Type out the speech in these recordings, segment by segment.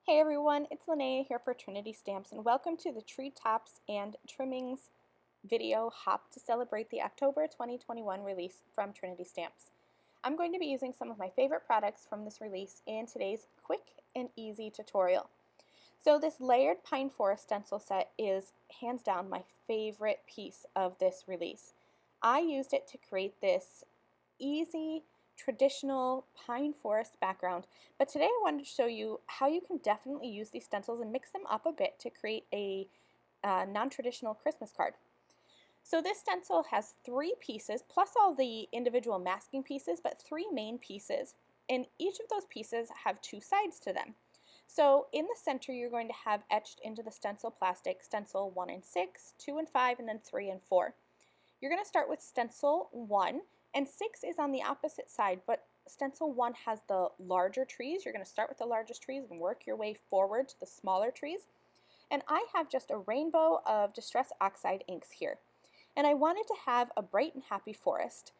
Hey everyone, it's Lynnea here for Trinity Stamps and welcome to the Treetops and Trimmings video hop to celebrate the October 2021 release from Trinity Stamps. I'm going to be using some of my favorite products from this release in today's quick and easy tutorial. So this layered pine forest stencil set is hands down my favorite piece of this release. I used it to create this easy traditional pine forest background, but today I wanted to show you how you can definitely use these stencils and mix them up a bit to create a non-traditional Christmas card. So this stencil has 3 pieces plus all the individual masking pieces, but 3 main pieces, and each of those pieces have 2 sides to them. So in the center you're going to have etched into the stencil plastic stencil 1 and 6, 2 and 5, and then 3 and 4. You're going to start with stencil 1, and 6 is on the opposite side, but stencil 1 has the larger trees. You're going to start with the largest trees and work your way forward to the smaller trees. And I have just a rainbow of Distress Oxide inks here. And I wanted to have a bright and happy forest.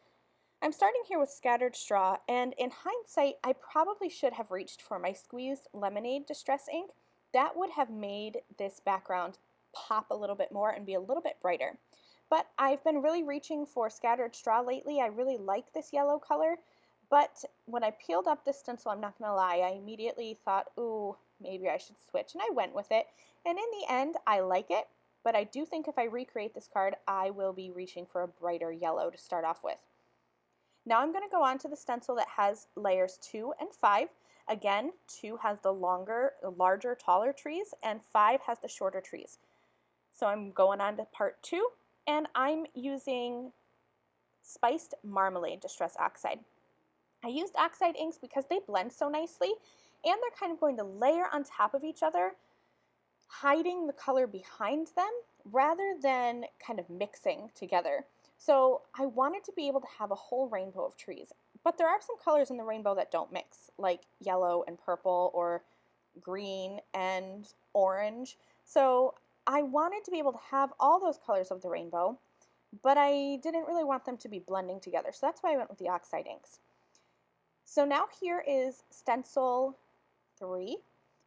I'm starting here with Scattered Straw, and in hindsight, I probably should have reached for my Squeezed Lemonade Distress ink. That would have made this background pop a little bit more and be a little bit brighter. But I've been really reaching for Scattered Straw lately. I really like this yellow color, but when I peeled up this stencil, I'm not going to lie, I immediately thought, ooh, maybe I should switch, and I went with it. And in the end, I like it, but I do think if I recreate this card, I will be reaching for a brighter yellow to start off with. Now I'm going to go on to the stencil that has layers 2 and 5. Again, 2 has the larger, taller trees, and 5 has the shorter trees. So I'm going on to part 2. And I'm using Spiced Marmalade Distress Oxide. I used oxide inks because they blend so nicely, and they're kind of going to layer on top of each other, hiding the color behind them rather than kind of mixing together. So I wanted to be able to have a whole rainbow of trees, but there are some colors in the rainbow that don't mix, like yellow and purple or green and orange. So I wanted to be able to have all those colors of the rainbow, but I didn't really want them to be blending together, so that's why I went with the oxide inks. So now here is Stencil 3,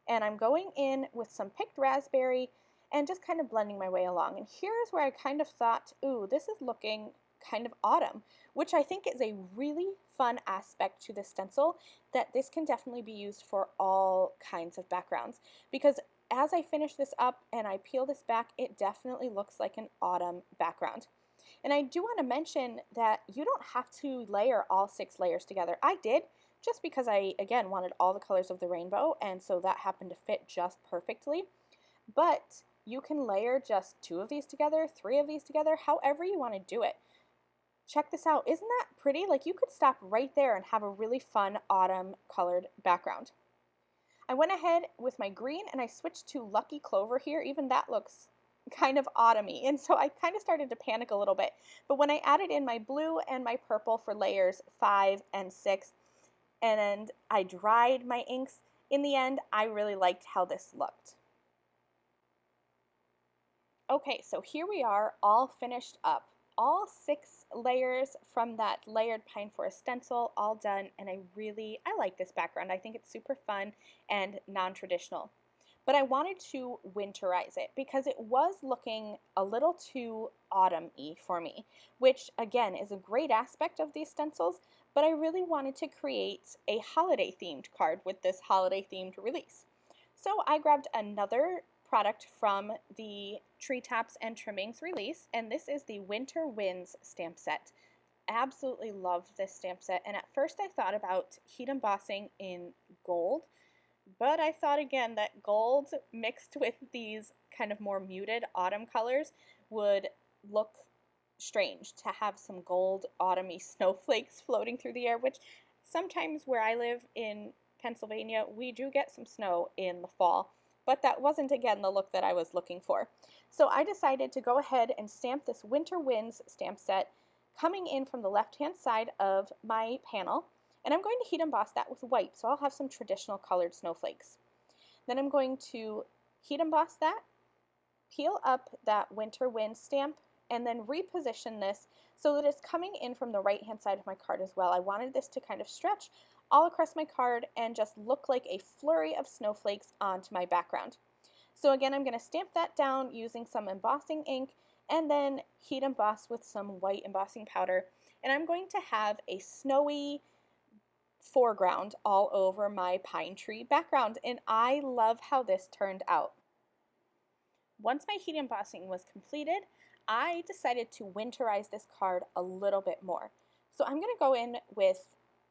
and I'm going in with some picked raspberry and just kind of blending my way along. And here's where I kind of thought, ooh, this is looking kind of autumn, which I think is a really fun aspect to this stencil, that this can definitely be used for all kinds of backgrounds, because as I finish this up and I peel this back, it definitely looks like an autumn background. And I do want to mention that you don't have to layer all 6 layers together. I did, just because I, again, wanted all the colors of the rainbow, and so that happened to fit just perfectly. But you can layer just 2 of these together, 3 of these together, however you want to do it. Check this out. Isn't that pretty? Like, you could stop right there and have a really fun autumn colored background. I went ahead with my green and I switched to Lucky Clover here. Even that looks kind of autumny, and so I kind of started to panic a little bit. But when I added in my blue and my purple for layers 5 and 6, and I dried my inks, in the end, I really liked how this looked. Okay, so here we are, all finished up. All 6 layers from that layered pine forest stencil, all done, and I like this background. I think it's super fun and non-traditional. But I wanted to winterize it because it was looking a little too autumn-y for me, which again is a great aspect of these stencils, but I really wanted to create a holiday-themed card with this holiday-themed release. So I grabbed another product from the Treetops and Trimmings release, and this is the Winter Winds stamp set. Absolutely loved this stamp set, and at first I thought about heat embossing in gold, but I thought again that gold mixed with these kind of more muted autumn colors would look strange to have some gold autumny snowflakes floating through the air, which sometimes where I live in Pennsylvania, we do get some snow in the fall. But that wasn't, again, the look that I was looking for. So I decided to go ahead and stamp this Winter Winds stamp set coming in from the left-hand side of my panel. And I'm going to heat emboss that with white, so I'll have some traditional colored snowflakes. Then I'm going to heat emboss that, peel up that Winter Wind stamp, and then reposition this so that it's coming in from the right-hand side of my card as well. I wanted this to kind of stretch all across my card and just look like a flurry of snowflakes onto my background. So again, I'm going to stamp that down using some embossing ink and then heat emboss with some white embossing powder. And I'm going to have a snowy foreground all over my pine tree background, and I love how this turned out. Once my heat embossing was completed, I decided to winterize this card a little bit more. So I'm going to go in with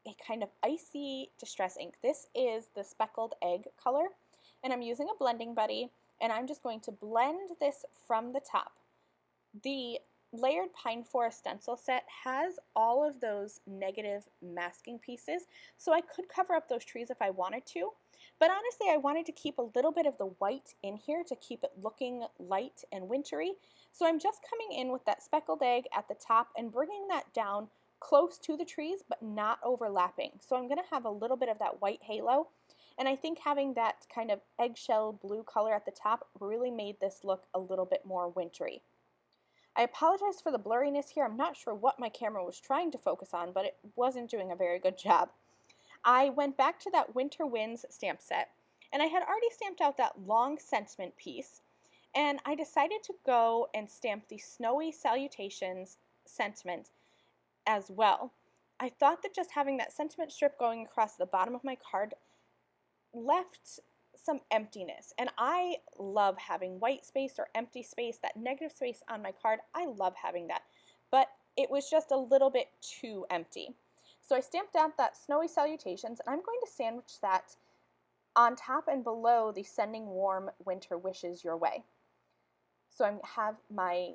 a kind of icy distress ink. This is the speckled egg color, and I'm using a blending buddy, and I'm just going to blend this from the top. The layered pine forest stencil set has all of those negative masking pieces, so I could cover up those trees if I wanted to, but honestly I wanted to keep a little bit of the white in here to keep it looking light and wintry. So I'm just coming in with that speckled egg at the top and bringing that down close to the trees but not overlapping. So I'm going to have a little bit of that white halo, and I think having that kind of eggshell blue color at the top really made this look a little bit more wintry. I apologize for the blurriness here. I'm not sure what my camera was trying to focus on, but it wasn't doing a very good job. I went back to that Winter Winds stamp set, and I had already stamped out that long sentiment piece, and I decided to go and stamp the Snowy Salutations sentiment as well. I thought that just having that sentiment strip going across the bottom of my card left some emptiness, and I love having white space or empty space, that negative space on my card. I love having that, but it was just a little bit too empty. So I stamped out that Snowy Salutations, and I'm going to sandwich that on top and below the Sending Warm Winter Wishes Your Way. So I have my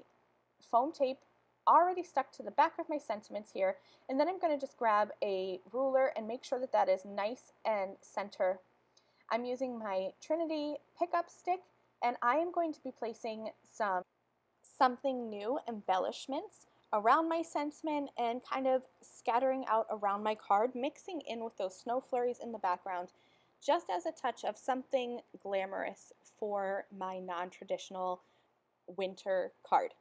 foam tape already stuck to the back of my sentiments here, and then I'm going to just grab a ruler and make sure that that is nice and center. I'm using my Trinity pickup stick, and I am going to be placing something new embellishments around my sentiment and kind of scattering out around my card, mixing in with those snow flurries in the background, just as a touch of something glamorous for my non-traditional winter card.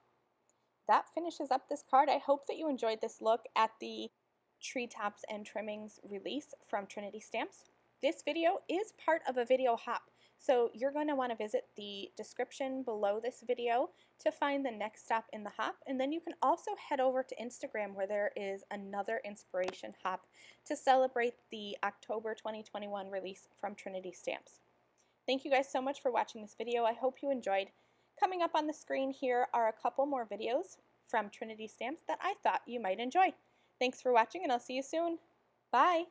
That finishes up this card. I hope that you enjoyed this look at the Treetops and Trimmings release from Trinity Stamps. This video is part of a video hop, so you're going to want to visit the description below this video to find the next stop in the hop, and then you can also head over to Instagram where there is another inspiration hop to celebrate the October 2021 release from Trinity Stamps. Thank you guys so much for watching this video. I hope you enjoyed. Coming up on the screen here are a couple more videos from Trinity Stamps that I thought you might enjoy. Thanks for watching, and I'll see you soon. Bye!